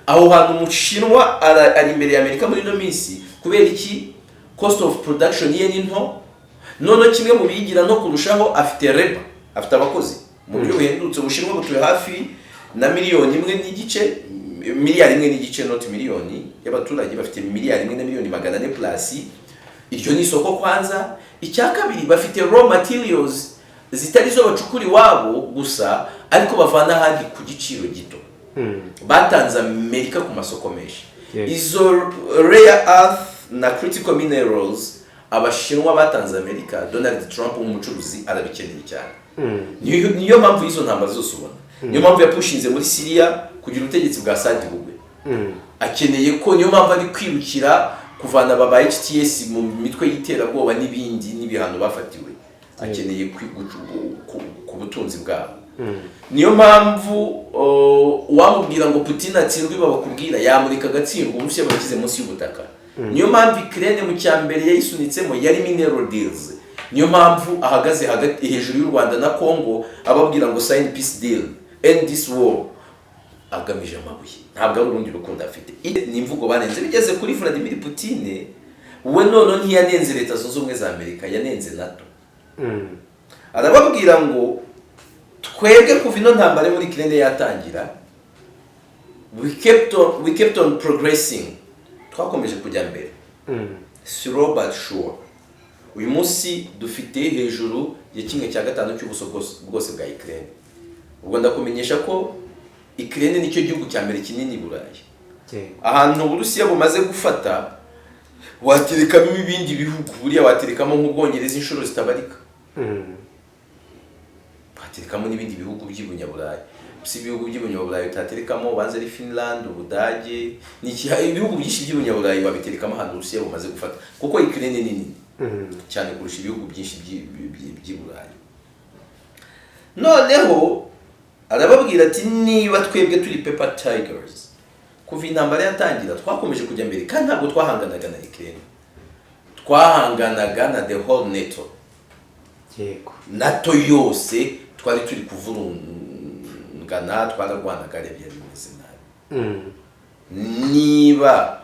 aho hantu umushinwa ari imbere ya Amerika muri no minsi kubera iki cost of production ye ni nto none kimwe mu bigira no kurushaho afite labor afite abakozi mu buryo buhendutse Ubushinwa butuye hafi na miliyoni imwe n'igice miliyari imwe n'igice not miliyoni y'abaturage bafite miliyari imwe na miliyoni 400 plus iryo ni isoko kwanza icya kabiri bafite raw materials zitari zo bacukuri wabo gusa ariko bavana handi ku giciro gito batanze Amerika ku masoko menshi izo rare earth na critical minerals abashinwa batanze Amerika Donald Trump umucuruzi arabikeneye cyane niyo mpamvu izo ntambara zose ubona niyo mpamvu yapushinze muri Syria kugira ubutegetsi bwa Saddam Hussein akeneye ko niyo mpamvu ari kwirukira kuvana baba HTS mu mitwe y'iterabwoba n'ibindi n'ibihano bafatiwe akeneye ku butunzi bwabo niyo mpamvu wamubwira ngo Putin atsindwe babakubwira yamurika gatsindwa Uburusiya bakize munsi y'ubutaka niyo mpamvu Ukraine mu cyambere yayisunitsemo yari mineral deals niyo mpamvu ahagaze hagati hejuru y'u Rwanda na Congo ababwira ngo sign peace deal end this war agamije amabuye ntabwo ari urundi rukundo afite ni imvugo banenze bigeze kuri Vladimir Putin we none ntiyanenze leta zunze ubumwe za Amerika yanenze NATO arababwira ngo twebwe kuva ino ntambara muri Ukraine yatangira we kept on progressing twakomeje kujya mbere slow but sure uyu munsi dufite hejuru ya 1/5 cy'ubuso bwose bwa Ukraine ubwo ndakumenyesha ko Ukraine nicyo gihugu cya mbere kinini Burayi ahantu Uburusiya bumaze gufata waterekamo ibindi bihugu buriya waterekamo nk'Ubwongereza inshuro zitabarika waterekamo n'ibindi bihugu by'Ibunyaburayi si ibihugu by'Ibunyaburayi utaterekamo banze ari Finland Ubudage n'iki ibihugu byinshi by'Ibunyaburayi babiterekamo ahantu Uburusiya bumaze gufata kuko Ukraine ni nini cyane kurusha ibihugu byinshi by'Iburayi noneho arababwira ati niba twebwe turi paper tigers kuva intambara yatangira twakomeje kujya mbere kandi ntabwo twahanganaga na Ukraine twahanganaga na the whole NATO yose twari turi kuvurungana twararwanaga rebye bimeze nabi niba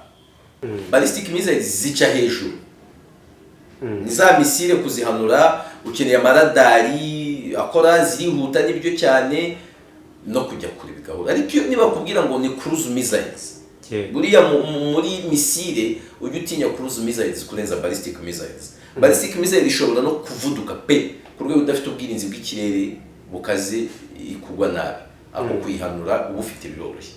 ballistic missiles zica hejuru ni za misile kuzihanura ukeneye amaradari akora zirihuta n'ibyo cyane no kujya kuri bigahura ariko niba kubwira ngo ni cruise missiles buriya muri misile ujye utinya cruise missiles kurenza ballistic missiles ballistic missiles ishobora no kuvuduka pe ku rwego udafite ubwirinzi bw'ikirere bukaze ikugwa nabi ako kuyihanura uba ufite biroroshye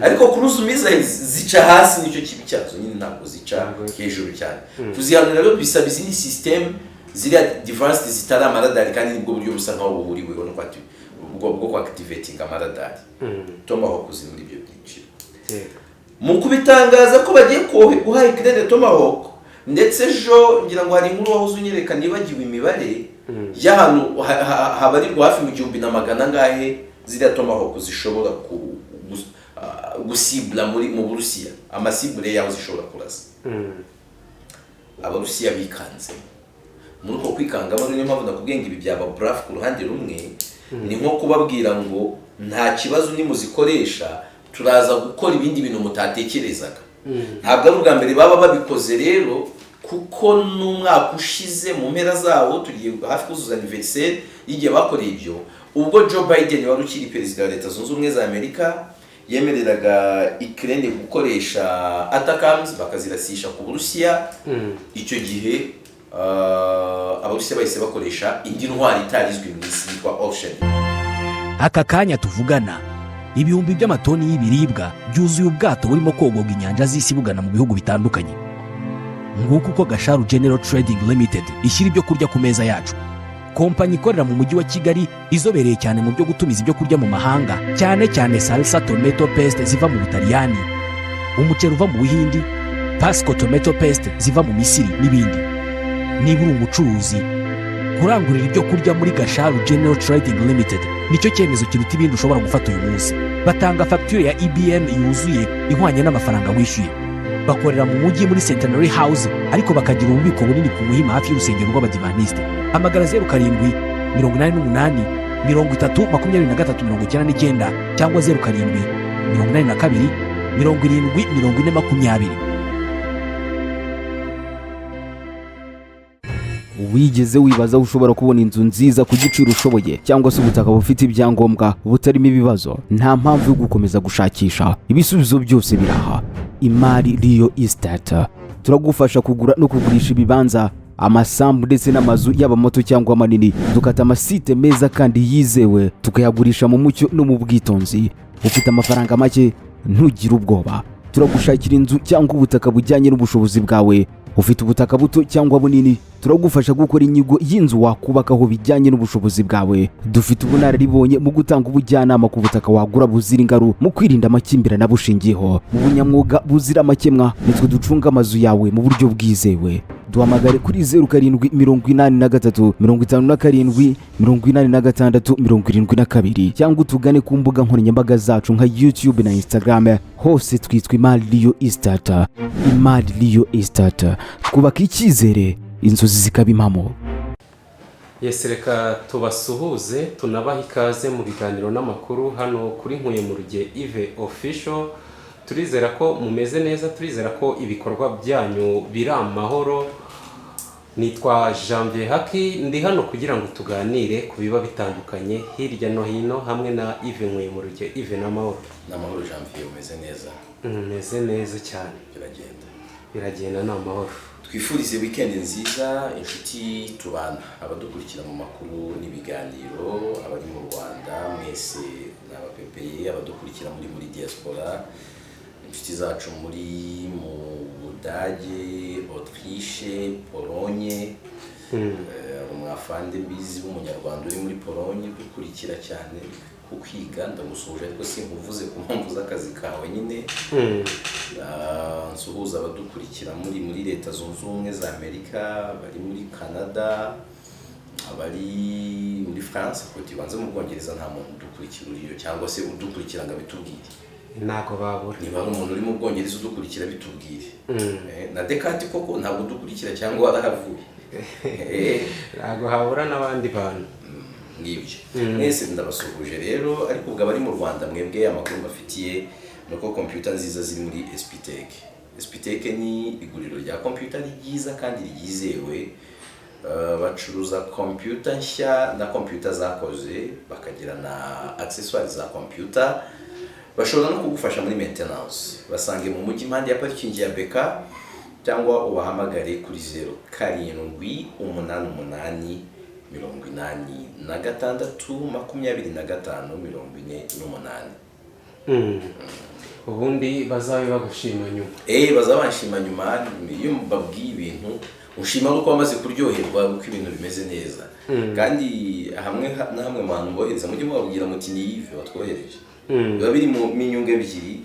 ariko cruise missiles zica hasi nicyo kibi cyazo nyine ntabwo zica hejuru cyane kuzihanura rero bisaba izindi system ziri advanced zitari amaradari kandi nibwo buryo busa nkaho buhuriweho no kwati bwo activating amaradari Tomahawk ziri muri ibyo byinshi mu kubitangaza ko bagiye guha Ukraine Tomahawk ndetse jo ngira ngo hari inkuru waho unyereka nibagiwe imibare y'ahantu habarirwa hafi mu 1,000 ngahe ziriya Tomahawk zishobora gusibla mu Burusiya amasibule yaho zishobora kurasa Abarusiya bikanze muri uko kwikangamo niyo mpamvu nakubwenga ibi byaba bluff ku ruhande rumwe ni nko kubabwira ngo nta kibazo ni muzikoresha turaza gukora ibindi bintu mutatekerezaga ntabwo ari ubwa mbere baba babikoze rero kuko n'umwaka ushize mu mpera zawo tugiye hafi kuzuza anniversaire y'igihe bakoreye ibyo ubwo Joe Biden wari ukiri perezida wa Leta Zunze Ubumwe za Amerika yemereraga Ukraine gukoresha ATACMS bakazirasisha ku Burusiya icyo gihe Abarusiya bahise bakoresha indi ntwari itarizwi mu isi yitwa Ocean. Aka kanya tuvugana ibihumbi by'amatoni y'ibiribwa byuzuye ubwato burimo kogoga inyanja z'isi bugana mu bihugu bitandukanye. Nguko uko Gasharu General Trading Limited ishyira ibyo kurya ku meza yacu. Kompanyi ikorera mu mujyi wa Kigali izobereye cyane mu byo gutumiza ibyo kurya mu mahanga, cyane salsa tomato paste ziva mu Butaliyani, umuceri uva mu Buhindi, Pasco tomato paste ziva mu Misiri n'ibindi. Niba uri umucuruzi kurangurira ibyo kurya muri Gasharu General Trading Limited nicyo cyemezo kiruta ibindi ushobora gufata uyu munsi. Batanga facture ya EBM yuzuye ihwanye n'amafaranga wishyuye. Bakorera mu mujyi muri Centenary House ariko bakagira ububiko bunini ku Muhima hafi y'urusengero rw'Abadivaniste. Amagara 07 88 30 23 99 cyangwa 07 82 70 40 20. Wigeze wibaza aho ushobora kubona inzu nziza ku giciro ushoboye cyangwa se ubutaka bufite ibyangombwa butarimo ibibazo? Nta mpamvu yo gukomeza gushakisha, ibisubizo byose biraha. Imari Real Estate turagufasha kugura no kugurisha ibibanza, amasambu ndetse n'amazu yaba mato cyangwa manini. Dukata amasite meza kandi yizewe, tukayagurisha mu mucyo no mu bwitonzi. Ufite amafaranga make, ntugire ubwoba, turagushakira inzu cyangwa ubutaka bujyanye n'ubushobozi bwawe. Ufite ubutaka buto cyangwa bunini, turagufasha gukora inyigo y'inzu wakubakaho bijyanye n'ubushobozi bwawe. Dufite ubunararibonye mu gutanga ubujyanama ku butaka wagura buzira ingaru, mu kwirinda amakimbirane bushingiyeho, mu bunyamwuga buzira amakemwa. Nitwe ducunga amazu yawe mu buryo bwizewe. Duhamagare kuri 0783 57 86 72 cyangwa utugane ku mbuga nkoranyambaga zacu nka YouTube na Instagram. Hose twitwa Imari Real Estate. Imari Real Estate, twubaka icyizere, inzozi zikaba impamo. Yes, reka tubasuhuze, tunabaha ikaze mu biganiro n'amakuru hano kuri Nkuye mu Ruge Yves Official. Turizera ko mumeze neza, turizera ko ibikorwa byanyu biri amahoro. Nitwa Janvier Haki, ndi hano kugira ngo tuganire ku biba bitandukanye hirya no hino hamwe na Yves Nkuye mu Ruge. Yves n'amahoro. N'amahoro Janvier, umeze neza? Meze neza cyane. Biragenda n'amahoro. Twifurize weekend nziza inshuti tubana, abadukurikira mu makuru n'ibiganiro, abari mu Rwanda mwese n'abapepeye, abadukurikira muri diaspora, inshuti zacu muri mu Budage, Autriche, Pologne, umwafande mbizi w'umunyarwanda uri muri Pologne dukurikira cyane kwiga. Ndamusuhuje ariko sinkuvuze ku mpamvu z'akazi kawe nyine. Nsuhuza abadukurikira muri Leta Zunze Ubumwe za Amerika, bari muri Canada, abari muri France, ko tibanze mu Bwongereza nta muntu udukurikira uriyo, cyangwa se udukurikira ngo bitubwire. Ntago babura. Niba hari umuntu uri mu Bwongereza udukurikira bitubwire. Na Dekati koko ntabwo udukurikira cyangwa warahavuye. Ntago habura n'abandi bantu. Ngibyo. Mwese ndabasuhuje rero, ariko ubwo abari mu Rwanda mwebwe amakuru mbafitiye nuko computer nziza ziri muri SPTech. SPTech ni iguriro rya computer ryiza kandi ryizewe. Bacuruza computer nshya na computer zakoze, bakagira na accessoires za computer. Bashobora no kugufasha muri maintenance. Basange mu mujyi impande ya parking ya Beka, cyangwa ubahamagare kuri 0788 86 Ubundi bazabe bagushima nyuma. Bazabanshima nyuma iyo mbabwiye ibintu ushima uko wamaze kuryoherwa uko ibintu bimeze neza. Kandi hamwe na hamwe mu bantu bohereza mujye mubabwira muti ni Yves watwohereje. Biba biri mu minyungu ebyiri.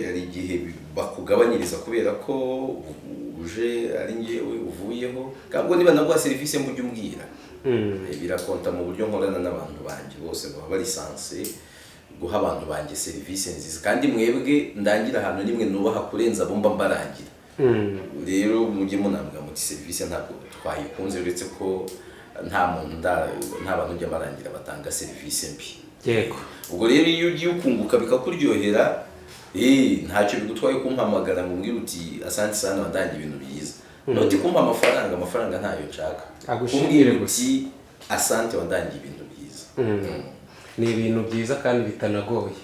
Hari igihe bakugabanyiriza kubera ko uje ari ngewe uvuyeho, kandi niba naguha serivisi mu buryo umbwira. Birakonta mu buryo nkorana n'abantu banje bose baba bari sanse guha abantu banje serivisi nziza, kandi mwebwe ndangira ahantu nimwe nubaha kurenza bomba mbarangira. Rero mujye munambwa muti serivisi ntabwo twayikunze, uretse ko nta bantu ujya marangira batanga serivisi mbi. Yego. Ubwo rero iyo ugiye ukunguka bikakuryohera, ntacyo bigutwaye kumpamagara ngo mbwira uti asante sana wandangiye ibintu byiza. Noti kumpa amafaranga ntayo nshaka. Agushimire gusa. Asante wandangiye ibintu byiza. Ni ibintu byiza kandi bitanagoye.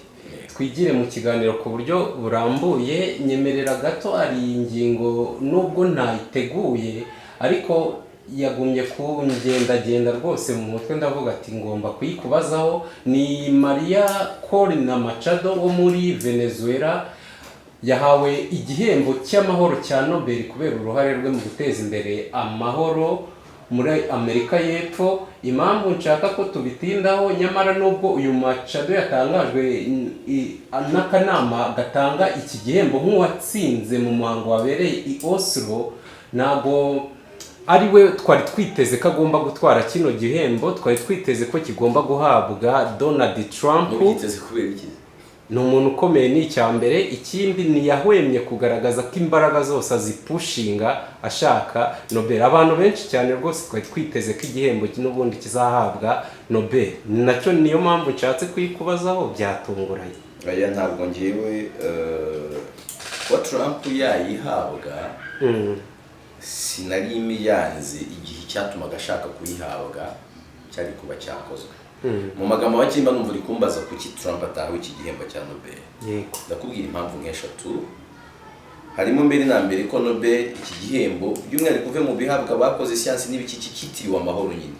Twigire mu kiganiro ku buryo burambuye. Nyemerera gato ari ingingo nubwo ntayiteguye ariko yagumye kungendagenda rwose mu mutwe, ndavuga ati ngomba kuyikubazaho. Ni Maria Corina Machado wo muri Venezuela yahawe igihembo cy'amahoro cya Nobel kubera uruhare rwe mu guteza imbere amahoro muri Amerika y'Epfo. Impamvu nshaka ko tubitindaho, nyamara nubwo uyu Machado yatangajwe n'akanama gatanga iki gihembo nk'uwatsinze mu muhango wabereye i Oslo, ntabwo ari we twari twiteze ko agomba gutwara kino gihembo. Twari twiteze ko kigomba guhabwa Donald Trump. Ni umuntu ukomeye, ni icyambere. Ikindi ntiyahwemye kugaragaza ko imbaraga zose azipushinga ashaka Nobel. Abantu benshi cyane rwose twari twiteze ko igihembo n'ubundi kizahabwa Nobel. Nacyo niyo mpamvu nshatse kuyikubazaho, byatunguranye. aya ntabwo ngewe kuba Trump yayihabwa sinari imiyanze igihe cyatumaga ashaka kuyihabwa cyari kuba cyakozwe. Mu magambo makimba numva uri kumbaza kuki Trump atahawe iki gihembo cya Nobel. Yego. Ndakubwira impamvu nk'eshatu. Harimo mbere na mbere ko Nobel iki gihembo by'umwihariko kuve mu bihabwa bakoze siyansi n'ibiki kitiriwe amahoro nyine.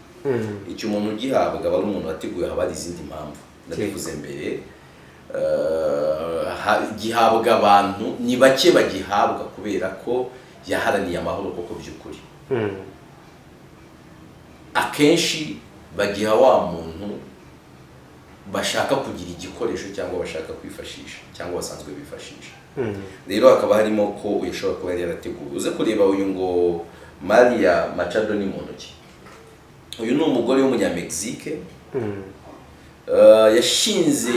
Icyo umuntu ugihabwa aba ari umuntu wateguye haba izindi mpamvu. Ndabivuze mbere gihabwa abantu ni bake bagihabwa kubera ko yaharaniye amahoro koko by'ukuri. Akenshi bagiha wa muntu bashaka kugira igikoresho cyangwa bashaka kwifashisha cyangwa basanzwe bifashisha. Rero hakaba harimo ko uyashobora kuba yarateguye. Uze kureba uyu ngo Maria Machado ni muntu ki. Uyu ni umugore w'umunyamegizike. Yashinze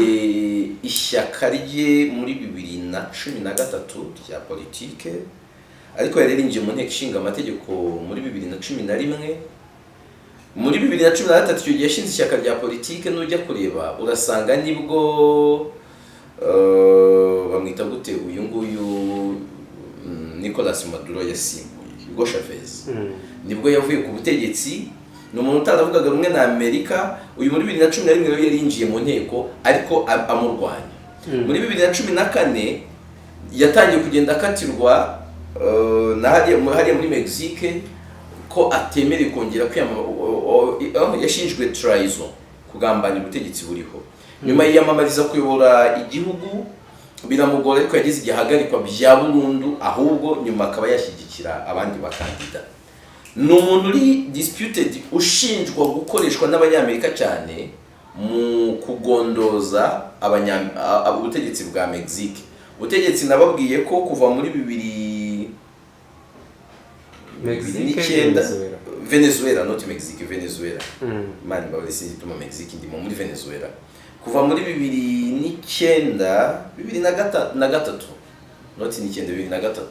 ishyaka rye muri 2013 rya politike, ariko yarinjiye mu nteko ishinga amategeko muri 2011. Muri 2013 icyo gihe yashinze ishyaka rya politike, nujya kureba urasanga nibwo bamwita gute uyu nguyu Nicolas Maduro yasimbuye Hugo Chavez. Nibwo yavuye ku butegetsi. Ni umuntu utaravugaga rumwe na Amerika. Uyu muri 2011 rero yarinjiye mu nteko ariko amurwanya. Muri 2014 yatangiye kugenda akatirwa na hariya muri Mexique ko atemere kongera yashinjwe traition, kugambanya ubutegetsi buriho. Nyuma yiyamamariza kuyobora igihugu biramugora, ariko yagize igihagarikwa bya burundu, ahubwo nyuma akaba yashyigikira abandi bakandida. Ni umuntu uri disputed, ushinjwa gukoreshwa n'abanyamerika cyane mu kugondoza ubutegetsi bwa Mexique. Ubutegetsi nababwiye ko kuva muri 2009 Venezuela, not Mexique, Venezuela. Mani bawese ituma Mexique ndimo muri Venezuela. Kuva muri 2009 not ni 2003.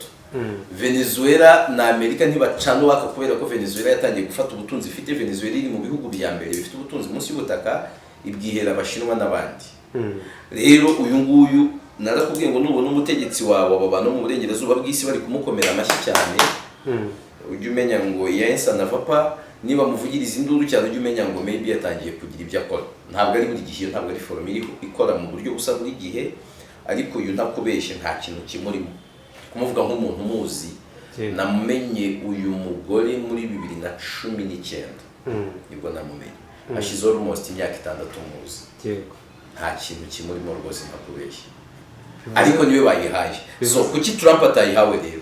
Venezuela na Amerika ntibacana waka kubera ko Venezuela yatangiye gufata ubutunzi ifite. Venezuela iri mu bihugu bya mbere bifite ubutunzi munsi y'ubutaka, ibwihera abashinwa n'abandi. Rero uyu nguyu narakubwiye ngo nubona umutegetsi wawe abantu mu burengerazuba bw'isi bari kumukomera amashyi cyane, ujye umenya ngo yensa na papa niba muvugiriza induru cyane, ujye umenya ngo maybe yatangiye kugira ibyo akora. Ntabwo ari buri gihe, ntabwo ari forum ikora mu buryo busa buri gihe, ariko uyu ntakubeshye nta kintu kimurimo. Kumuvuga nk'umuntu muzi, namenye uyu mugore muri 2019 nibwo namumenye. Hashize almost imyaka 6 muzi. Nta kintu kimurimo rwose ntakubeshye, ariko niwe bayihaye. So kuki Trump atayihawe rero?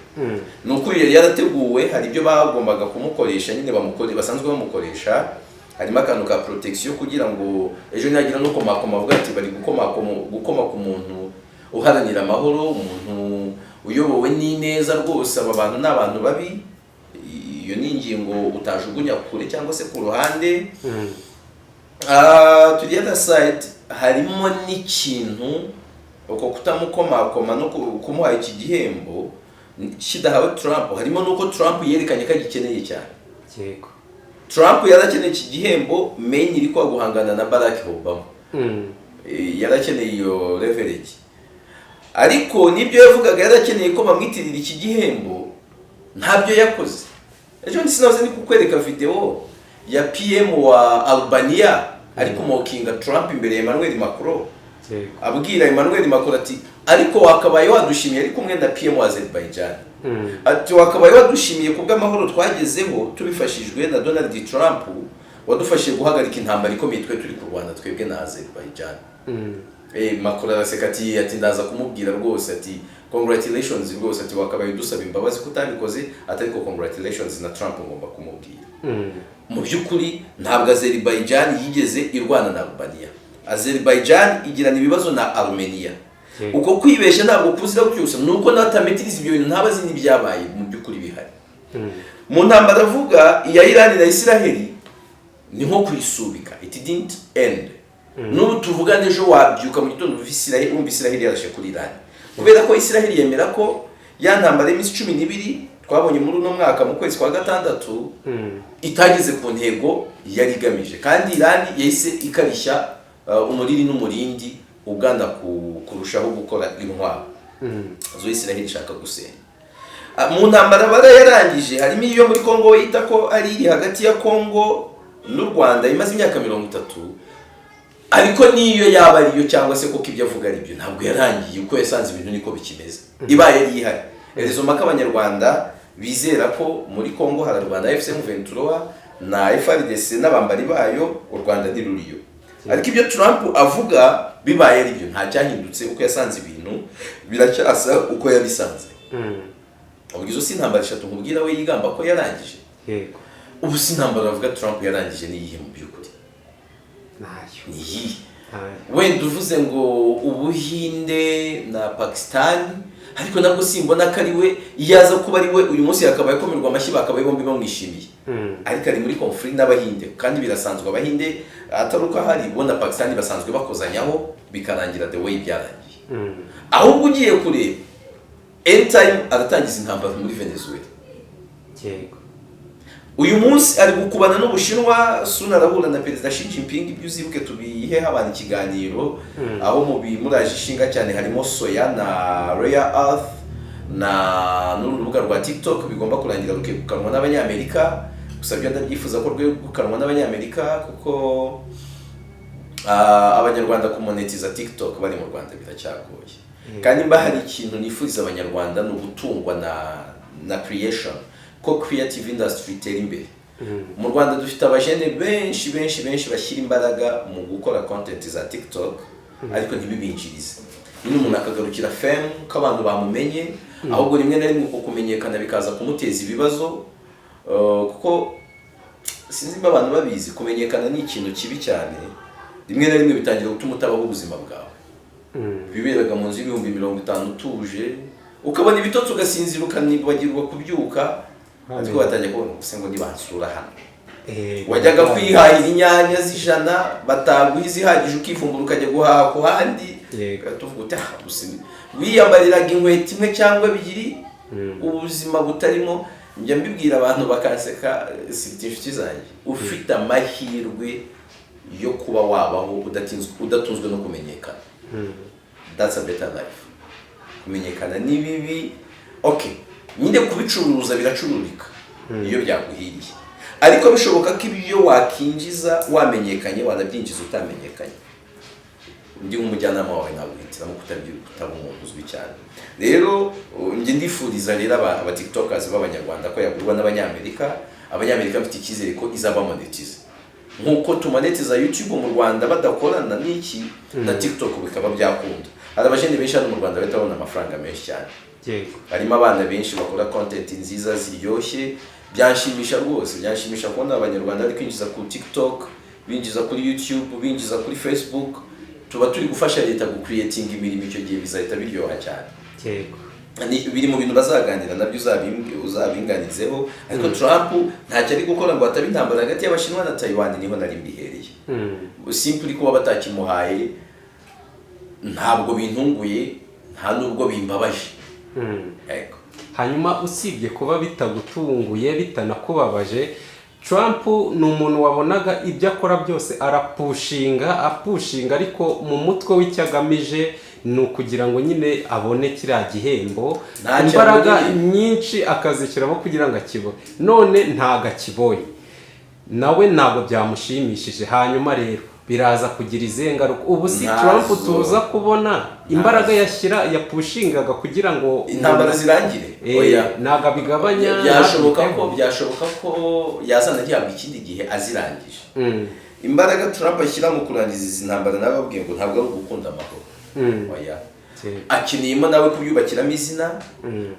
Nuko yari yarateguwe, hari ibyo bagombaga kumukoresha nyine basanzwe bamukoresha. Harimo akantu ka protection kugira ngo ejo nyagira no komakoma avuga ati bari gukoma ku muntu uharanira amahoro, umuntu uyobowe n'ineza rwose. Aba bantu n'abantu babi, iyo ni ingingo utajugunya kure cyangwa se ku ruhande. To the other side harimo n'ikintu uko kutamukomakoma no kumuha iki gihembo kidahawe Trump. Harimo nuko Trump yerekanye ko agikeneye cyane. Yego. Trump yarakeneye iki gihembo main iri kwa guhangana na Barack Obama. Yarakeneye iyo leverage. Ariko nibyo yavugaga yarakeneye ko bamwitirira iki gihembo, ntabyo yakoze. Ejo nsinaze ni kukwereka video ya PM wa Albania ariko mokinga Trump imbere ya Emmanuel Macron. Abwira Emmanuel Macron ati ariko wakabaye wadushimiye ari kumwe na PM wa Azerbaijan. Ati wakabaye wadushimiye kubw'amahoro twagezeho tubifashijwe na Donald Trump, wadufashije guhagarika intambara ikomeye turi ku Rwanda twebwe na Azerbaijan. Macron araseka ati ndaza kumubwira rwose ati congratulations rwose, ati wakabaye dusaba imbabazi kutabikoze, atariko congratulations na Trump ngomba kumubwira. Mu by'ukuri ntabwo Azerbaijan yigeze irwana na Albania. Azerbaijan igirana ibibazo na Armenia. Uko kwibesha ntabwo kuzira cyose, nuko natametiriza ibyo bintu ntabazi n'ibyabaye mu by'ukuri bihari. Mu ntambara avuga ya Iran na Israel ni nko kwisubika, it didn't end. N'ubu tuvuga n'ejo wabyuka mu gitondo Israel yarashe kuri Iran, kubera ko Israel yemera ko ya ntambara y'imisi 12 twabonye muri uno mwaka mu kwezi kwa gatandatu itageze ku ntego yari igamije, kandi Iran yahise ikarishya umuriri n'umurindi ugana kurushaho gukora intwaro zo Israel ishaka gusenya. Mu ntambara barayarangije, harimo iyo muri Kongo we yita ko ari iri hagati ya Kongo n'u Rwanda imaze imyaka 30, ariko niyo yaba ariyo cyangwa se koko ibyo avuga ari byo ntabwo yarangiye, uko yasanze ibintu niko bikimeze. Ibaye yari ihari rezo maka abanyarwanda bizera ko muri Kongo hararwana FCM 23 na FARDC n'abambari bayo, u Rwanda ntiruriyo. Ariko ibyo Trump avuga bibaye ari byo nta cyahindutse, uko yasanze ibintu biracyasa uko yabisanze. Ubwo si intambara eshatu nkubwira we yigamba ko yarangije. Yego. Ubu si intambara avuga Trump yarangije ni yihe mu by'ukuri? Nayo. Ni wenda uvuze ngo Ubuhinde na Pakistan, ariko nabwo simbona ko ari we yaza kuba ari we uyu munsi yakabaye komerwa amashyi bakabaye bombi bamwishimiye. Ariko ari muri conflict n'Abahinde, kandi birasanzwe Abahinde ataruka hari bo na Pakistan basanzwe bakozanyaho bikarangira the way byarangiye. Ahubwo ugiye kureba anytime aratangiza intambara muri Venezuela. Yego. Uyu munsi ari gukubana n'Ubushinwa, suna arahura na Perezida Xi Jinping, ibyo uzibuke tubihe habana ikiganiro aho mu bimuraje ishinga cyane harimo soya na rare earth na n'urubuga rwa TikTok bigomba kurangira rukegukanwa n'Abanyamerika. Gusa byo ndabyifuza ko rwegukanwa n'Abanyamerika kuko Abanyarwanda kumonetiza TikTok bari mu Rwanda biracyagoye. Kandi mba hari ikintu nifuriza Abanyarwanda no gutungwa na creation, ko creative industry itera imbere. Mu Rwanda dufite abajene benshi bashyira imbaraga mu gukora content za TikTok, ariko ntibibinjirize. Nyine umuntu akagarukira fame ko abantu bamumenye, ahubwo rimwe na rimwe kumenyekana bikaza kumuteza ibibazo, kuko sinzi mba abantu babizi kumenyekana ni ikintu kibi cyane. Rimwe na rimwe bitangira gutuma utabaho ubuzima bwawe. Biberaga mu nzu y'ibihumbi 50 utuje, ukabona ibitotsi ugasinzira ukanibagirwa kubyuka, ariko batangiye kubona ngo nibansura hano. Wajyaga kwihahira inyanya z'ijana bataguha izihagije ukifumbura ukajya guhaha ku handi, tuvuga uti wiyambariraga inkweto imwe cyangwa ebyiri, ubuzima butarimo. Njya mbibwira abantu bakanseka, si inshuti zanjye, ufite amahirwe yo kuba wabaho udatunzwe no kumenyekana. That's a better life. Kumenyekana ni bibi, okay, nyine kubicuruza biracururika iyo byaguhiriye, ariko bishoboka ko ibyo wakinjiza wamenyekanye wanabyinjiza utamenyekanye. Ndi umujyanama wawe naguhitiramo kutaba umuntu uzwi cyane. Rero njye ndifuriza rero aba TikTokers b'Abanyarwanda ko yagurwa n'Abanyamerika. Abanyamerika bafite icyizere ko izaba monetize nkuko tumonetiza YouTube mu Rwanda badakorana n'iki na TikTok bikaba byakunda. Hari abajene benshi hano mu Rwanda batabona amafaranga menshi cyane. Yego. Harimo abana benshi bakora content nziza ziryoshye, byanshimisha rwose, byanshimisha kubona Abanyarwanda ari kwinjiza ku TikTok, binjiza kuri YouTube, binjiza kuri Facebook. Tuba turi gufasha leta gucreating imirimo, icyo gihe bizahita biryoha cyane. Yego. Ni biri mu bintu bazaganira nabyo uzabinganizeho, ariko Trump ntacyo ari gukora ngo atabe intambara hagati y'Abashinwa na Taiwan, niho nari mbihereye. Simply kuba batakimuhaye ntabwo bintunguye, nta nubwo bimbabaje. Yego. Hanyuma usibye kuba bitagutunguye bitanakubabaje, Trump ni umuntu wabonaga ibyo akora byose apushinga, ariko mu mutwe w'icyagamije ni ukugira ngo nyine abone kiriya gihembo, imbaraga nyinshi akazishyiramo kugira ngo akibone, none ntago akibonye, nawe ntabwo byamushimishije. Hanyuma rero biraza kugira izihe ngaruka? Ubu si Trump tuza kubona imbaraga yapushingaga kugira ngo intambara zirangire, oya ntago bigabanya. byashoboka ko yazana gihabwa ikindi gihe azirangije. Imbaraga Trump ashyira mu kurangiza izi ntambara nababwiye ngo ntabwo ari ugukunda amahoro, oya, akeneyemo nawe kubyubakiramo izina,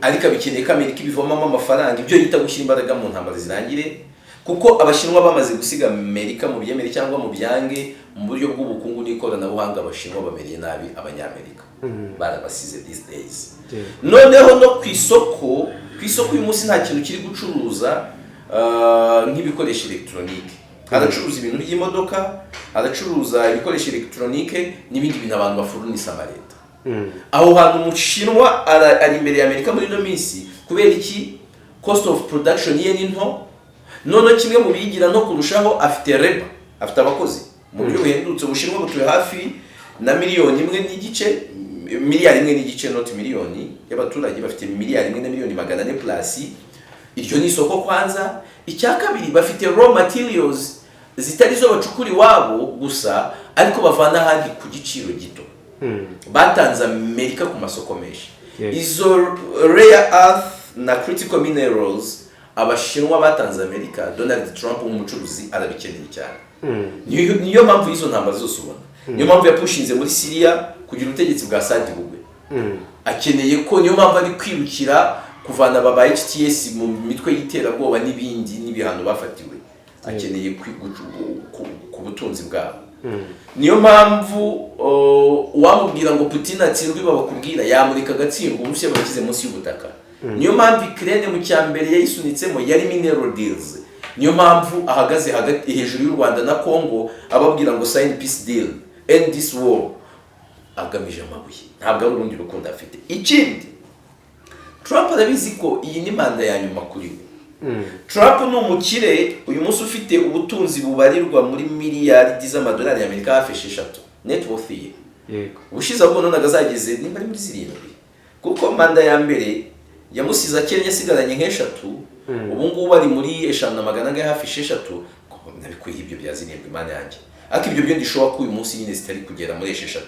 ariko abikeneye ko Amerika ibivomamo amafaranga, ibyo yita gushyira imbaraga mu ntambara zirangire. Kuko Abashinwa bamaze gusiga Amerika mu byemere cyangwa mu byange, mu buryo bw'ubukungu n'ikoranabuhanga Abashinwa bamereye nabi Abanyamerika, barabasize these days. Noneho no ku isoko uyu munsi nta kintu kiri gucuruza nk'ibikoresho electronique. Aracuruza ibintu by'imodoka, aracuruza ibikoresho electronique n'ibindi bintu abantu bafurunisa amaleta. Aho hantu Umushinwa ari imbere ya Amerika muri no minsi, kubera iki? Cost of production ye ni nto. None kimwe mu bigira no kurushaho afite labor, afite abakozi mu buryo buhendutse. Ubushinwa butuye hafi na miliyoni imwe n'igice, miliyari imwe n'igice, not miliyoni y'abaturage bafite miliyari imwe na miliyoni 400 plus. Iryo ni isoko kwanza. Icya kabiri bafite raw materials zitari zo bacukura iwabo gusa ariko bavana handi ku giciro gito. Batanze Amerika ku masoko menshi. Izo rare earth na critical minerals abashinwa batanze Amerika. Donald Trump nk'umucuruzi arabikeneye cyane. Niyo mpamvu izo ntambara zose ubona. Niyo mpamvu yapushinze muri Syria kugira ubutegetsi bwa Saddam bugwe. Akeneye ko niyo mpamvu ari kwirukira kuvana baba HTS mu mitwe y'iterabwoba n'ibindi n'ibihano bafatiwe. Akeneye ku butunzi bwabo. Niyo mpamvu wamubwira ngo Putin atsindwe babakubwira yamurika agatsindwa Uburusiya bakize munsi y'ubutaka. Niyo mpamvu Ukraine mu cyambere yayisunitsemo yari mineral deals. Niyo mpamvu ahagaze hagati hejuru y'u Rwanda na Congo ababwira ngo sign peace deal, end this war. Agamije amabuye, ntabwo ari urundi rukundo afite. Ikindi Trump arabizi ko iyi ni manda ya nyuma kuri we. Trump ni umukire uyu munsi ufite ubutunzi bubarirwa muri miliyari z'amadolari y'Amerika hafi 6 net worth ye. Yego. Ubushize ahubwo none agazageze nimba ari muri 7. Kuko manda ya mbere yamusiza Kenya sigaranye nk'eshatu. Ubu ngubu ari muri 500 hafi 6. Nabikuye ibyo byazirindwi Imana yanjye. Ariko ibyo byo ndishobora ko uyu munsi nyine zitari kugera muri 6.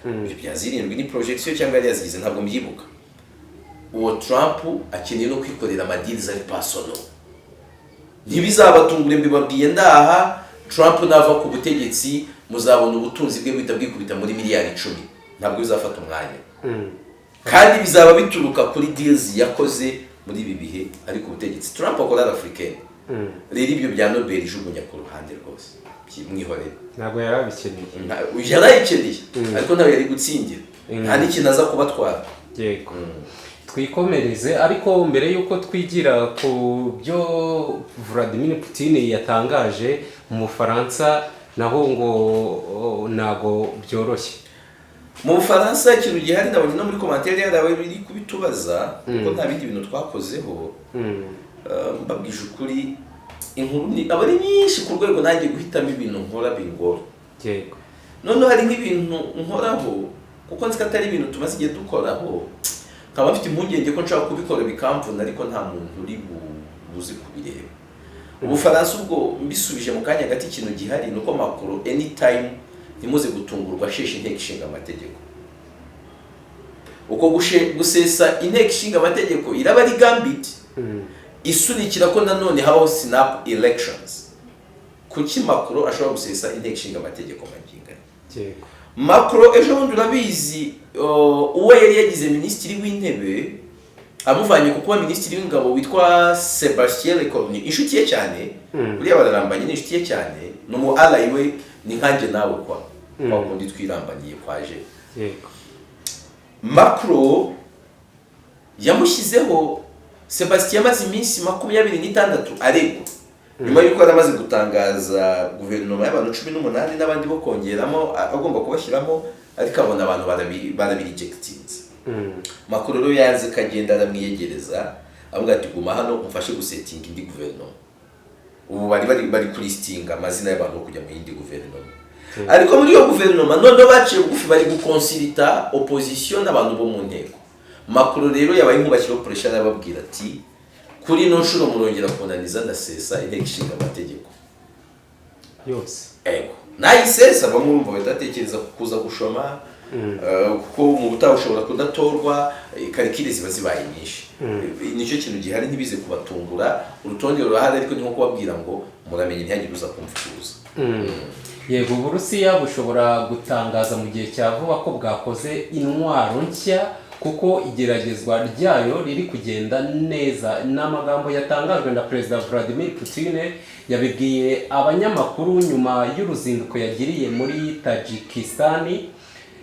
Ibyo byazirindwi ni projection cyangwa yari yazigize ntabwo mbyibuka. Uwo Trump akeneye no kwikorera amadili za personal. Ntibizabatungure mbibabwiye ndaha Trump nava ku butegetsi muzabona ubutunzi bwe bwikubita muri miliyari 10. Ntabwo bizafata umwanya. Kandi bizaba bituruka kuri deals yakoze muri ibi bihe ariko ubutegetsi. Trump akora African. Rero ibyo bya Nobel ijugunya ku ruhande rwose. Kimwihorera. Ntabwo yarabikeneye. Yarayikeneye. Ariko nawe yari gutsindira. Nta n'ikintu aza kubatwara. Yego. Twikomereze ariko mbere yuko twigira ku byo Vladimir Putin yatangaje mu Faransa naho ngo nago byoroshye. Mu Bufaransa ikintu gihari nabonye no muri commentaire yarawe biri kubitubaza kuko nta bindi bintu twakozeho. Mbabwije ukuri inkuru ni abari nyinshi ku rwego nanjye guhitamo ibintu nkora bingora. Yego. None hari nk'ibintu nkoraho kuko nzi ko atari ibintu tumaze igihe dukoraho. Nkaba mfite impungenge ko nshaka kubikora bikamvuna ariko nta muntu uri buzi kubireba. Ubufaransa ubwo mbisubije mu kanya gati ikintu gihari nuko Macron anytime ntimuze gutungurwa sheshe inteko ishinga amategeko. Uko gusesa inteko ishinga amategeko iraba ari gambit isunikira ko nanone habaho snap elections. Kuki Macron ashobora gusesa inteko ishinga amategeko maginga? Yego. Macron ejo bundi urabizi uwo yari yagize minisitiri w'intebe amuvanye kuko minisitiri w'ingabo witwa Sébastien Lecornu inshuti ye cyane uriya bararambanye n'inshuti ye cyane no mu ally we ni nkanje nawe kwa kundi twirambaniye kwaje. Yego. Macron yamushyizeho Sébastien amaze iminsi 26 aregwa nyuma yuko aramaze gutangaza guverinoma y'abantu 18 n'abandi bo kongeramo agomba kubashyiramo ariko abona abantu barabirejectinze. Macron rero yanze kagenda aramwiyegereza avuga ati guma hano umfashe gusetting indi guverinoma. Ubu bari kulistinga amazina y'abantu bo kujya mu yindi guverinoma. Ariko muri iyo guverinoma none baciye bugufi bari gukonsilita opposition n'abantu bo mu nteko. Macron rero yabaye nk'ubashyiraho pressure ababwira ati kuri no nshuro murongera kunaniza ndasesa inteko ishinga amategeko yose. Ego nayisesa bamurumva batatekereza kuza gushoma kuko mu butaha ushobora kudatorwa karikire ziba zibaye nyinshi. Nicyo kintu gihari ntibize kubatungura urutonde rurahari ariko ni nko kubabwira ngo muramenye ntihagire uza kumfuza. Yego Uburusiya bushobora gutangaza mu gihe cya vuba ko bwakoze intwaro nshya kuko igeragezwa ryayo riri kugenda neza. N'amagambo yatangajwe na Perezida Vladimir Putin yabibwiye abanyamakuru nyuma y'uruzinduko yagiriye muri Tajikistan.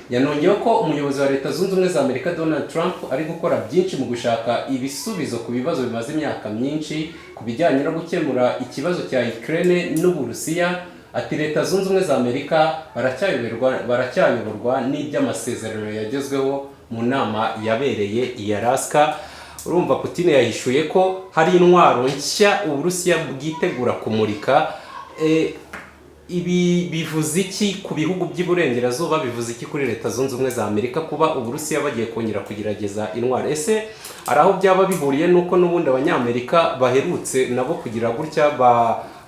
Yanongeyeho ko umuyobozi wa Leta Zunze Ubumwe za Amerika Donald Trump ari gukora byinshi mu gushaka ibisubizo ku bibazo bimaze imyaka myinshi ku bijyanye no gukemura ikibazo cya Ukraine n'Uburusiya. Ati Leta Zunze Ubumwe za Amerika baracyayoborwa n'iby'amasezerano yagezweho mu nama yabereye i Alaska. Urumva Putin yahishuye ko hari intwaro nshya Uburusiya bwitegura kumurika. ibi bivuze iki ku bihugu by'iburengerazuba, bivuze iki kuri leta zunze ubumwe za Amerika kuba Uburusiya bagiye kongera kugerageza intwaro? Ese hari aho byaba bihuriye nuko n'ubundi Abanyamerika baherutse nabo kugira gutya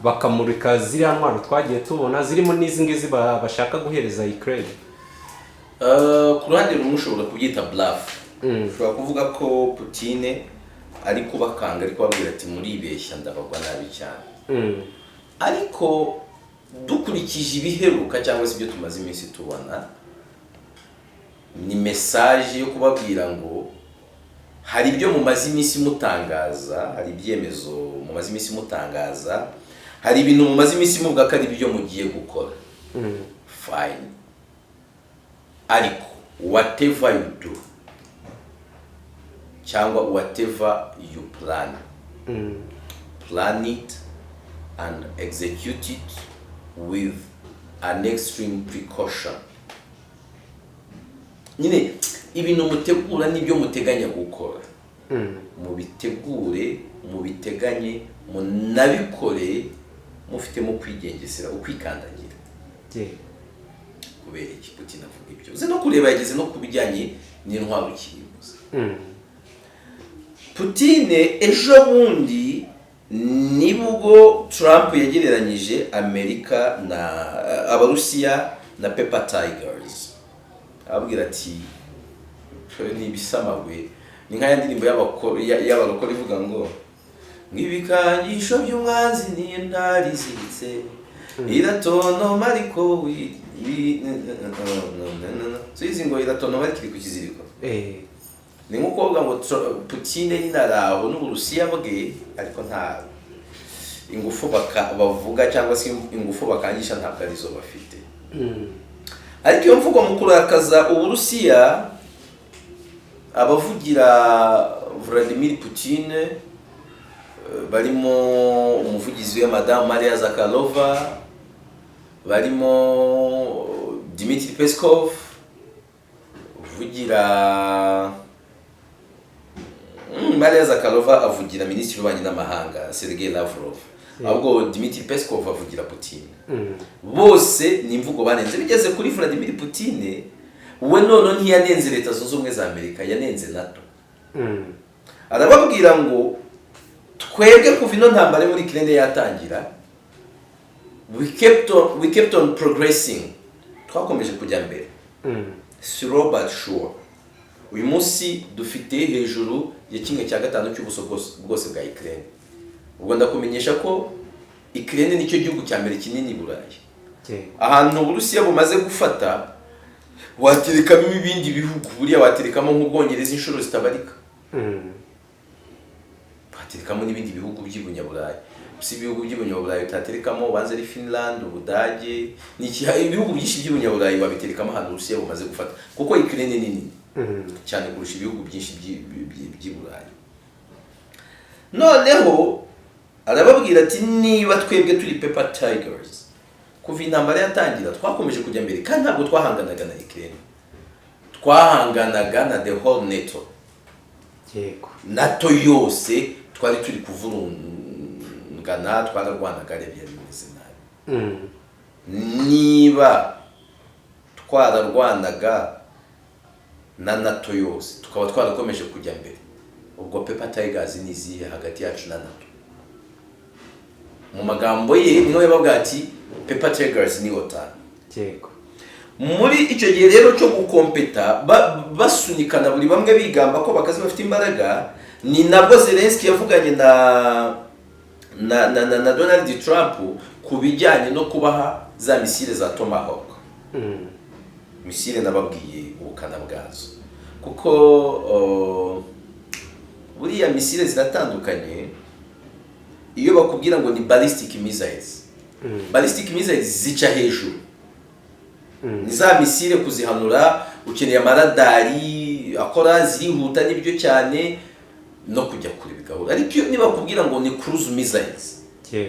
bakamurika ziriya ntwaro twagiye tubona zirimo n'izi ngizi bashaka guhereza Ukraine? Ku ruhande rumwe ushobora kubyita bluff, ushobora kuvuga ko Putin ari kubakanga, ari kubabwira ati muribeshya ndabagwa nabi cyane. Ariko dukurikije ibiheruka cyangwa se ibyo tumaze iminsi tubona, ni message yo kubabwira ngo hari ibyo mumaze iminsi mutangaza, hari ibyemezo mumaze iminsi mutangaza, hari ibintu mumaze iminsi muvuga ko ari ibyo mugiye gukora. Fine. Ariko whatever you do cyangwa whatever you plan, plan it and execute it with an extreme precaution. Nyine ibintu mutegura n'ibyo muteganya gukora, mubitegure, mubiteganye, munabikore mufite mu kwigengesera, ukwikandagira. Kubera iki Putin avuga ibyo? Uze no kureba yageze no kubijyanye n'intwaro kirimbuza. Putin ejo bundi nibwo Trump yagereranyije Amerika na Abarusiya na Pepper Tigers. Ababwira ati ni ibisamagwe, ni nka yandirimbo y'abarokore ivuga ngo nk'ibikangisho by'umwanzi ni intari ziritse iratonoma ariko izi ngo iratonoma ariko iri ku kiziriko. Ni nko kuvuga ngo Putin n'inaraho n'Uburusiya bwe, ariko nta ingufu bavuga cyangwa se ingufu bakangisha ntabwo arizo bafite. Ariko iyo mvugo mu kurakaza Uburusiya, abavugira Vladimir Putin barimo umuvugizi we Madame Maria Zakharova, barimo Dmitry Peskov uvugira Maria Zakharova avugira Minisitiri w'Ububanyi n'Amahanga Sergei Lavrov, ahubwo Dmitry Peskov avugira Putin. Bose ni imvugo banenze. Bigeze kuri Vladimir Putin, we none ntiyanenze leta zunze ubumwe za Amerika, yanenze NATO. Arababwira ngo twebwe kuva ino ntambara muri Ukraine yatangira, we kept on progressing, twakomeje kujya mbere, slow but sure. Uyu munsi dufite hejuru ya 1/5 cy'ubuso bwose bwa Ukraine. Ubwo ndakumenyesha ko Ukraine nicyo gihugu cya mbere kinini Burayi. Ahantu Uburusiya bumaze gufata, waterekamo ibindi bihugu, buriya waterekamo nk'Ubwongereza inshuro zitabarika. Waterekamo n'ibindi bihugu by'Ibunyaburayi. Si ibihugu by'Ibunyaburayi utaterekamo banze ari Finland, Ubudage, ibihugu byinshi by'Ibunyaburayi wabiterekamo ahantu Uburusiya bumaze gufata, kuko Ukraine ni nini cyane kurusha ibihugu byinshi by'Iburayi. Noneho arababwira ati niba twebwe turi Pepper Tigers, kuva intambara yatangira twakomeje kujya mbere, kandi ntabwo twahanganaga na Ukraine, twahanganaga na the whole NATO. NATO yose twari turi kuvurungana, twararwanaga byari bimeze nabi. Niba twararwanaga na NATO yose tukaba twarakomeje kujya mbere, ubwo Pepper Tigers ni izihe hagati yacu na NATO? Mu magambo ye niho yabaga ati Pepper Tigers ni OTAN. Muri icyo gihe rero cyo gukompeta basunikana, buri bamwe bigamba ko bakazi bafite imbaraga, ni nabwo Zelensky yavuganye na Donald Trump ku bijyanye no kubaha za misile za Tomahawk. Misile nababwiye ubukana bwazo, kuko buriya misile ziratandukanye. Iyo bakubwira ngo ni ballistic missiles, ballistic missiles zica hejuru, ni za misile kuzihanura ukeneye amaradari akora zirihuta n'ibyo cyane no kujya kure bigahura. Ariko niba bakubwira ngo ni cruise missiles,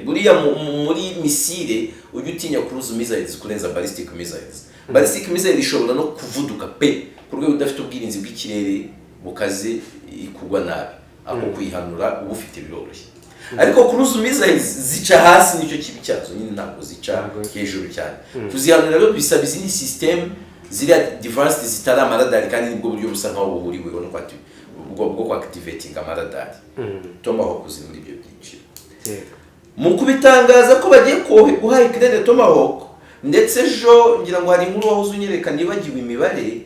buriya muri misile ujya utinya cruise missiles kurenza ballistic missiles. Ballistic missile ishobora no kuvuduka pe ku rwego udafite ubwirinzi bw'ikirere bukaze ikugwa nabi, ako kuyihanura uba ufite biroroshye. ariko cruise missiles zica hasi nicyo kibi cyazo nyine, ntabwo zica hejuru cyane. Kuzihanura rero bisaba izindi system ziriya advanced zitari amaradari, kandi nibwo buryo busa nkaho buhuriweho bwo kuactivating amaradari. Tomahawk ziri muri ibyo byiciro. Mu kubitangaza ko bagiye guha Ukraine Tomahawk, ndetse ejo ngira ngo hari inkuru wahoze unyereka nibagiwe imibare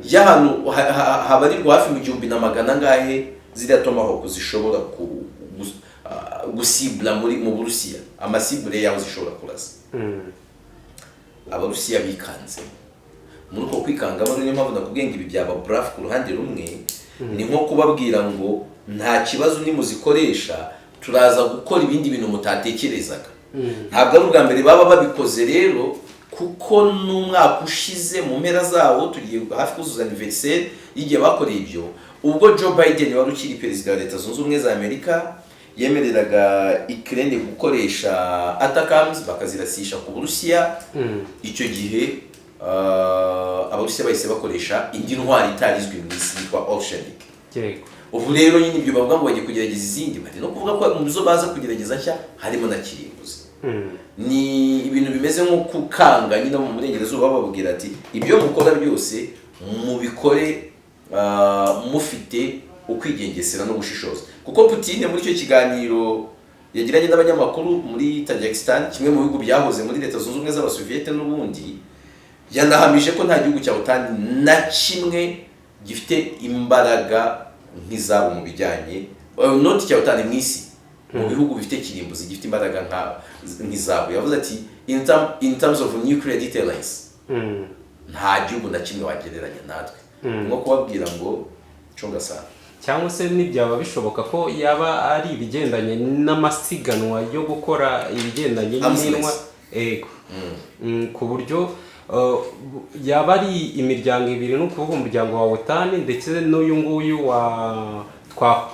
y'ahantu habarirwa hafi mu 1,000 ngahe ziriya Tomahawk zishobora gusibla mu Burusiya, amasibule yaho zishobora kurasa. Abarusiya bikanze muri uko kwikanga, niyo mpamvu nakubwiye ngo ibi byaba bluff ku ruhande rumwe. Ni nko kubabwira ngo nta kibazo nimuzikoresha turaza gukora ibindi bintu mutatekerezaga. Ntabwo ari ubwa mbere baba babikoze rero, kuko n'umwaka ushize mu mpera zawo tugiye hafi kuzuza anniversaire y'igihe bakoreye ibyo, ubwo Joe Biden wari ukiri perezida wa Leta Zunze Ubumwe za Amerika yemereraga Ukraine gukoresha ATACMS bakazirasisha ku Burusiya. Icyo gihe Abarusiya bahise bakoresha indi ntwari itarizwi mu isi yitwa Oceanic. Ubu rero nyine ibyo bavuga ngo bagiye kugerageza izindi, bari no kuvuga ko mu zo baza kugerageza nshya harimo na kirimbuzi. Ni ibintu bimeze nko kukanga nyine mu Burengerazuba, bababwira ati ibyo mukora byose mubikore mufite ukwigengesera no gushishoza. Kuko Putin muri icyo kiganiro yagiranye n'abanyamakuru muri Tajikistan, kimwe mu bihugu byahoze muri Leta Zunze Ubumwe z'Abasoviyete n'ubundi, yanahamije ko nta gihugu cya OTAN na kimwe gifite imbaraga nk'izabo mu bijyanye not cya OTAN mu isi, mu bihugu bifite kirimbuzi gifite imbaraga nk'izabo. Yavuze ati in terms of nuclear deterrence nta gihugu na kimwe wagereranya natwe. Nko kubabwira ngo cunga sana. Cyangwa se n'ibyaba bishoboka ko yaba ari ibigendanye n'amasiganwa yo gukora ibigendanye n'inwa, ku buryo yaba ari imiryango ibiri, no kuvuga umuryango wa OTAN ndetse n'uyu nguyu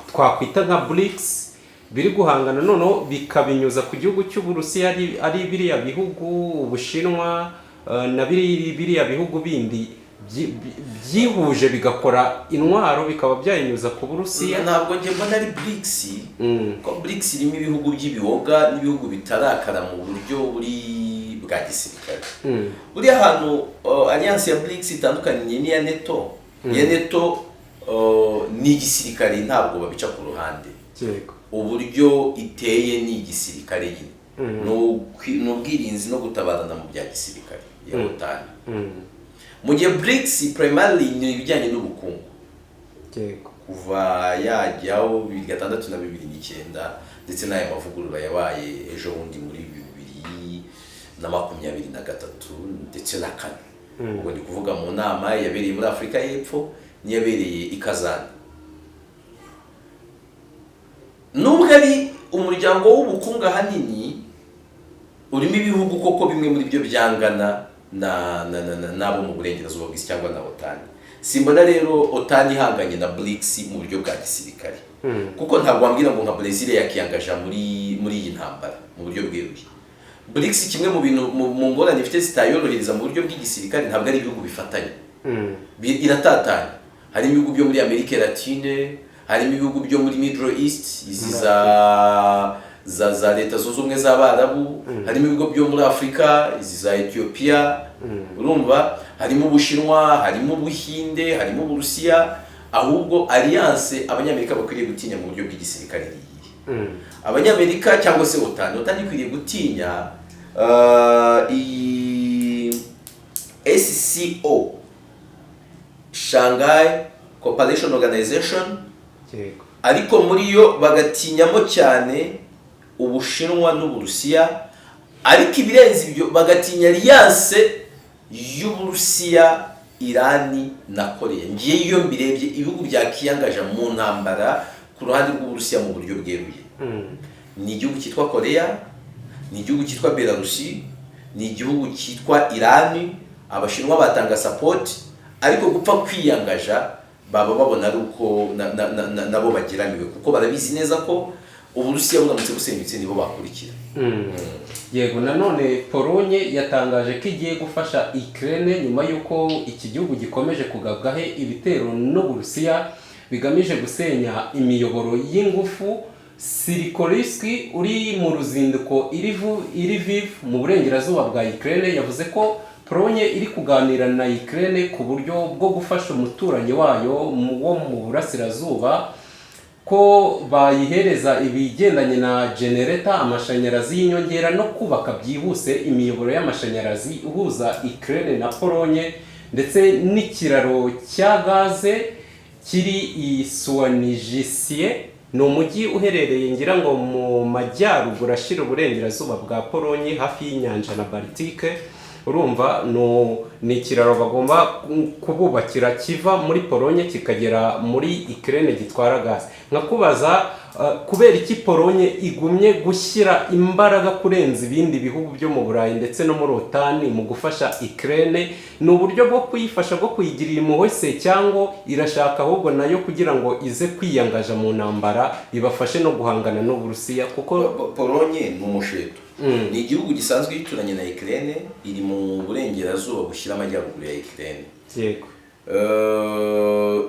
twakwita nka BRICS, biri guhangana noneho bikabinyuza ku gihugu cy'Uburusiya ari biriya bihugu Ubushinwa na biriya bihugu bindi byihuje bigakora intwaro bikaba byayinyuza ku Burusiya. Ntabwo nge mbona ari BRICS, ko BRICS irimo ibihugu by'ibihoga n'ibihugu bitarakara mu buryo buri bwa gisirikare. Buri ahantu alliance ya BRICS itandukanye n'iya NATO. Ya NATO ni igisirikare, ntabwo babica ku ruhande. Uburyo iteye ni igisirikare nyine, n'ubwirinzi no gutabarana mu bya gisirikare ya OTAN. Mu gihe BRICS primarily ni ibijyanye n'ubukungu. Kuva yajyaho 2006 na 2009 ndetse n'aya mavugurura yabaye ejo bundi muri 2023 ndetse na 4. Ubwo ndi kuvuga mu nama yabereye muri Afurika y'Epfo niyabereye i Kazan. Nubwo ari umuryango w'ubukungu ahanini urimo ibihugu koko bimwe muri byo byangana nabo mu Burengerazuba bw'isi cyangwa na OTAN. Simbona rero OTAN ihanganye na BRICS mu buryo bwa gisirikare, kuko ntabwo wambwira ngo nka Brazil yakiyangaja muri iyi ntambara mu buryo bweruye. BRICS kimwe mu bintu mu ngorane ifite zitayorohereza mu buryo bw'igisirikare, ntabwo ari ibihugu bifatanye. Iratatanye. Harimo ibihugu byo muri Amerika Latine, harimo ibihugu byo muri Middle East, izi za Leta Zunze Ubumwe z'Abarabu, harimo ibigo byo muri Afrika, izi za Ethiopia, urumva, harimo Ubushinwa, harimo Ubuhinde, harimo Uburusiya. Ahubwo alliance abanyamerika bakwiriye gutinya mu buryo bw'igisirikare riyi. Abanyamerika cyangwa se OTAN ikwiriye gutinya SCO, Shanghai Cooperation Organization, ariko muri yo bagatinyamo cyane Ubushinwa n'Uburusiya, ariko ibirenze ibyo bagatinya alliance y'Uburusiya, Irani na Korea. Ngiye iyo mbirebye ibihugu byakiyangaje mu ntambara ku ruhande rw'Uburusiya mu buryo bweruye. Ni igihugu cyitwa Korea, ni igihugu cyitwa Belarusi, ni igihugu cyitwa Irani. Abashinwa batanga support, ariko gupfa kwiyangaja baba babona ari uko nabo bagiramiwe, kuko barabizi neza ko Uburusiya buramutse busenyutse nibo bakurikira. Yego, nanone Polonye yatangaje ko igiye gufasha Ukraine nyuma y'uko iki gihugu gikomeje kugabwaho ibitero n'Uburusiya bigamije gusenya imiyoboro y'ingufu Sirikorski uri mu ruzinduko Lviv mu burengerazuba bwa Ukraine yavuze ko Polonye iri kuganira na Ukraine ku buryo bwo gufasha umuturanyi wayo wo mu burasirazuba ko bayihereza ibigendanye na generator, amashanyarazi y'inyongera no kubaka byihuse imiyoboro y'amashanyarazi ihuza Ukraine na Polonye, ndetse n'ikiraro cya gaze kiri i Suwanijisiye, ni umujyi uherereye ngira ngo mu majyaruguru ashira uburengerazuba bwa Polonye hafi y'inyanja na Baltike. Urumva ni ikiraro bagomba kububakira kiva muri Polonye kikagera muri Ukraine gitwara gaze. Nkakubaza kubera iki Polonye igumye gushyira imbaraga kurenza ibindi bihugu byo mu Burayi ndetse no muri OTAN mu gufasha Ukraine? Ni uburyo bwo kuyifasha bwo kuyigirira impuhwe se, cyangwa irashaka ahubwo nayo kugira ngo ize kwiyangaja mu ntambara ibafashe no guhangana n'Uburusiya? Kuko Polonye ni umusheto, ni igihugu gisanzwe gituranye na Ukraine, iri mu burengerazuba bushyira amajyaruguru ya Ukraine. Yego.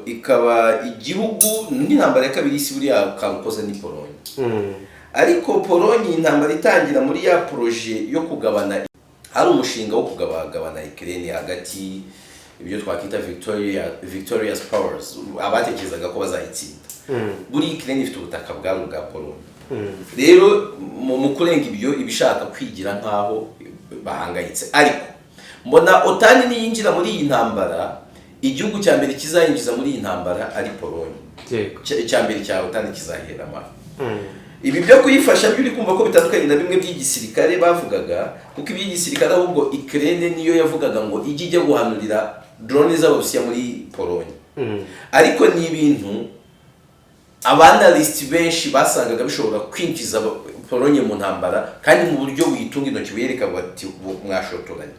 Ikaba igihugu n'intambara ya kabiri y'isi buriya karukoze ni Polonye. Ariko Polonye intambara itangira muri ya proje yo kugabana, hari umushinga wo kugabana Ukraine hagati ibyo twakita victorious powers, abatekerezaga ko bazayitsinda. Buri Ukraine ifite ubutaka bwa Polonye. Rero mu kurenga ibyo ibishaka kwigira nkaho bahangayitse, ariko mbona OTAN niyinjira muri iyi ntambara, igihugu cya mbere kizayinjiza muri iyi ntambara ari Polonye. Cya mbere cya OTAN kizahera ama. Ibi byo kuyifasha byo uri kumva ko bitandukanye na bimwe by'igisirikare bavugaga, kuko iby'igisirikare ahubwo Ukraine niyo yavugaga ngo ijye guhanurira drone z'Abarusiya muri Polonye. Ariko ni ibintu abanalisti benshi basangaga bishobora kwinjiza Polonye mu ntambara, kandi mu buryo witunga intoki bereka bati mwashotoranye.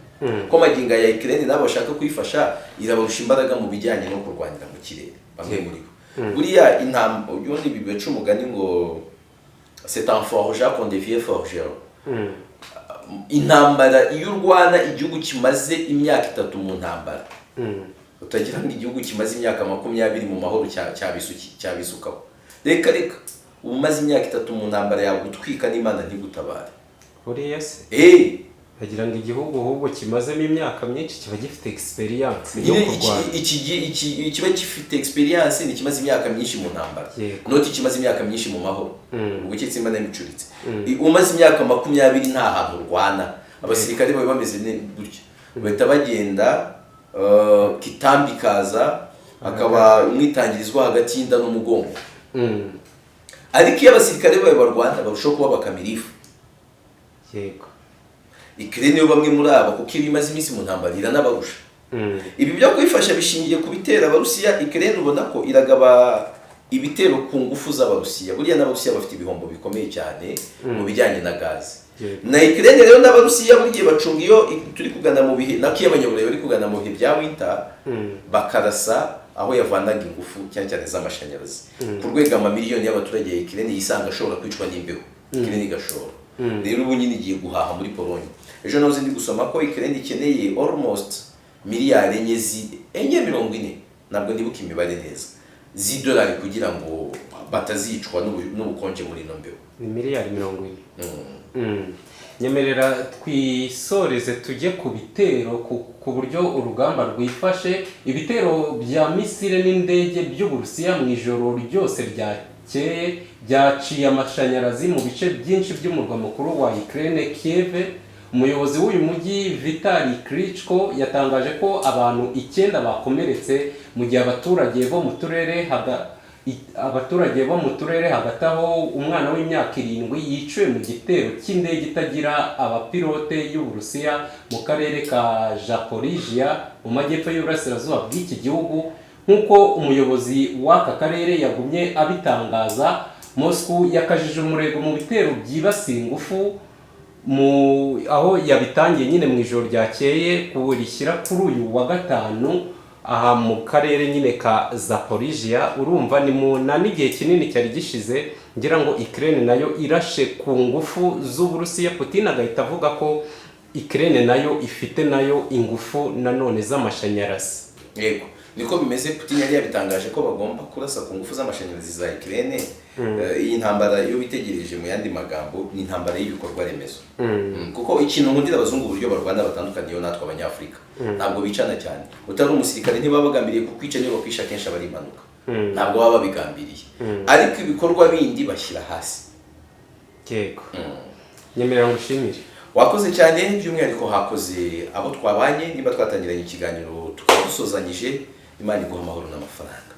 Ko maginga ya Ukraine nabo bashaka kuyifasha, irabarusha imbaraga mu bijyanye no kurwanira mu kirere bamwe muri bo. Buriya intambara ubundi bibeca umugani ngo c'est un forgeron qu'on devient forgeron. Intambara iyo urwana igihugu kimaze imyaka 3 mu ntambara, utagira ngo igihugu kimaze imyaka 20 mu mahoro cyabisukaho. Reka umaze imyaka 3 mu ntambara yagutwika n'Imana ntigutabare. Buriya se agira ngo igihugu ahubwo kimazemo imyaka myinshi kiba gifite experience yo kurwana. Kiba gifite experience ni kimaze imyaka myinshi mu ntambara, noti kimaze imyaka myinshi mu mahoro, ubwo kitsimba n'imicuritse. Umaze imyaka 20 nta hantu urwana, abasirikare babe bameze gutya, bahita bagenda kitambi kaza akaba umwitangirizwa hagati y'inda n'umugongo. Ariko iyo abasirikare babe barwana barushaho kuba bakamirifu. Yego. Ukraine yo bamwe muri aba kuko ibimaze iminsi mu ntambara iranabarusha. Ibi byo kwifasha bishingiye ku bitera Abarusiya. Ukraine ubona ko iragaba ibitero ku ngufu z'Abarusiya. Buriya n'Abarusiya bafite ibihombo bikomeye cyane mu bijyanye na gaze. Na Ukraine rero n'Abarusiya buriye bacunga iyo turi kugana mu bihe nakiye abanyaburayi bari kugana mu bihe bya winter, bakarasa aho yavanaga ingufu cyane cyane z'amashanyarazi. Ku rwego amamiliyoni y'abaturage ya Ukraine yisanga ashobora kwicwa n'imbeho. Ukraine igashora. Rero ubu nyine igiye guhaha muri Polonye. Ejo nazo ndi gusoma ko Ukraine ikeneye almost miliyari enye 40, ntabwo ndibuka imibare neza, z'idolari kugira ngo batazicwa n'ubukonje muri no mbeho. Ni miliyari 40. Nyemerera twisoreze tujye ku bitero ku buryo urugamba rwifashe. Ibitero bya misile n'indege by'Uburusiya mu ijoro ryose ryakeye byaciye amashanyarazi mu bice byinshi by'umurwa mukuru wa Ukraine, Kiev. Umuyobozi w'uyu mujyi Vitali Klitschko yatangaje ko abantu 9 bakomeretse mu gihe abaturage bo mu turere hagati aho umwana w'imyaka 7 yiciwe mu gitero cy'indege itagira abapilote y'Uburusiya mu karere ka Zaporizhia mu majyepfo y'uburasirazuba bw'iki gihugu. Nk'uko umuyobozi w'aka karere yagumye abitangaza, Moscow yakajije umurego mu bitero byibasiye ingufu aho yabitangiye nyine mu ijoro ryakeye kurishyira kuri uyu wa gatanu aha mu karere nyine ka Zaporizhia. Urumva ni n'igihe kinini cyari gishize ngira ngo Ukraine nayo irashe ku ngufu z'Uburusiya. Putin agahita avuga ko Ukraine nayo ifite nayo ingufu nanone z'amashanyarazi. Yego, niko bimeze. Putin yari yabitangaje ko bagomba kurasa ku ngufu z'amashanyarazi za Ukraine. Iyi ntambara iyo bitegereje mu yandi magambo ni intambara y'ibikorwa remezo. Kuko ikintu nkundira abazungu uburyo barwana batandukaniye natwe abanyafrika. Ntabwo bicana cyane. Utari umusirikare ntibaba bagambiriye kukwica, niba bakwisha kenshi abari impanuka. Ntabwo baba babigambiriye. Ariko ibikorwa bindi bashyira hasi. Yego. Nyemerera ngushimire. Wakoze cyane, by'umwihariko hakoze abo twabanye, niba twatangiranye ikiganiro tukaba dusozanyije. Imana iguha amahoro n'amafaranga.